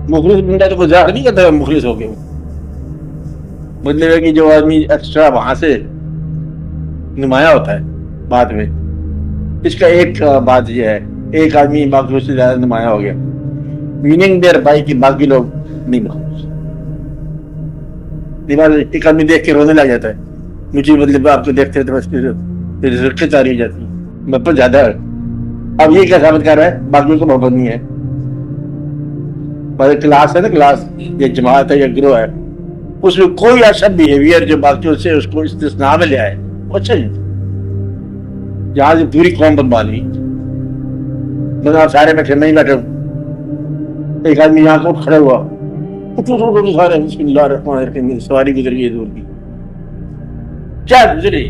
मुखलिस बंदा तो कोई ज़ाहिर नहीं करता मुखलिस हो गया, मतलब है कि जो आदमी एक्स्ट्रा वहां से नुमाया होता है बाद में, इसका एक बात यह है, एक आदमी बाकी से ज्यादा नुमाया हो गया, मीनिंग देयर बाई कि बाकी लोग नहीं मखलूस। एक आदमी देख के रोने लग जाता है, मुझे मतलब आपको देखते तो बस फिर रिजल्ट आ रही जाती है, मतलब ज्यादा है। अब ये क्या साबित कर रहा है, बाकी को मोहब्बत नहीं है। क्लास है ना, क्लास या जमात है या गिरोह है, उसमें कोई ऐसा बिहेवियर जो बाकियों से उसको इस्तिस्ना में ले आए वो अच्छा नहीं। यहाँ से पूरी कौम बर्बाद हुई, मतलब सारे बैठे नहीं बैठे, एक आदमी यहाँ को खड़ा हुआ, सारे बिस्मिल्लाह सवारी गुजर गई दूर की, क्या गुजरी,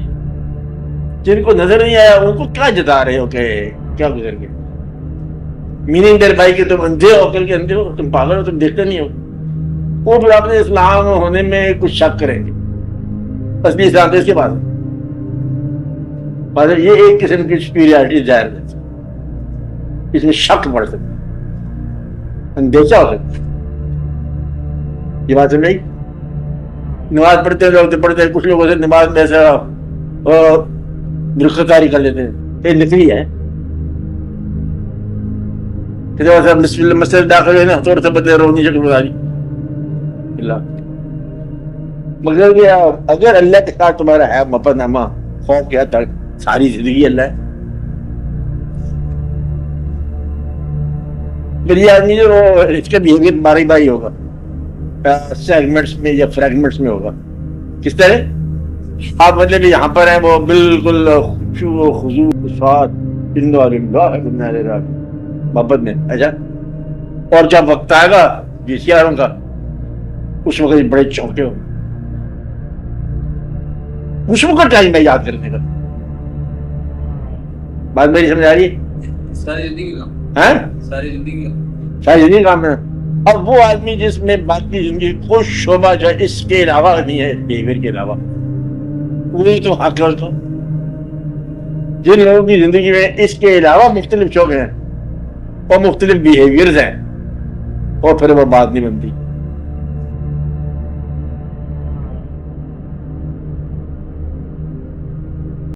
जिनको नजर नहीं आया उनको क्या जता रहे हो कि क्या गुजर गए। मीनिंग देयर बाई कि तुम अंधे हो, कल के अंधे हो, तुम पागल हो, तुम देखते नहीं हो। वो फिर अपने इस्लाम होने में कुछ शक करेंगे, असली इस्लाम इसके बाद ये एक किस्म की सुपीरियरिटी जाहिर है, इसमें शक बढ़ सकता है, अंदेशा हो सकता है। ये बात समझ, नमाज पढ़ते लोग तो पढ़ते, कुछ लोगों से नमाज में ऐसा गिरफ्तारी कर लेते हैं, ये नकली है। मस्जिद दाखिल है ना, थोड़ा सा बदले रोनी शक्ल बता दी, मगर ये अगर अल्लाह के साथ तुम्हारा है मफदनामा, खौफ के हद तक सारी जिंदगी अल्लाह है, फिर ये आदमी जो इसका बिहेवियर बारी बारी होगा, सेगमेंट्स में या फ्रेगमेंट्स में होगा। किस तरह आप मतलब यहाँ पर है वो बिल्कुल मोहब्बत में, अच्छा, और जब वक्त आएगा जीसीआरों का, उस वक्त बड़े चौंके हो, उस वक्त टाइम है याद करने का। बात मेरी समझ आ रही है? सारी जिंदगी काम है। अब वो आदमी जिसमें बाकी जिंदगी कोई शोभा जो इसके अलावा नहीं है, बिहेवियर के अलावा, वही तो हक है। तो जिन लोगों की जिंदगी में इसके अलावा मुख्तलिफ शौक हैं और मुख्तलिफ बिहेवियर्स हैं, और फिर वो बात नहीं बनती।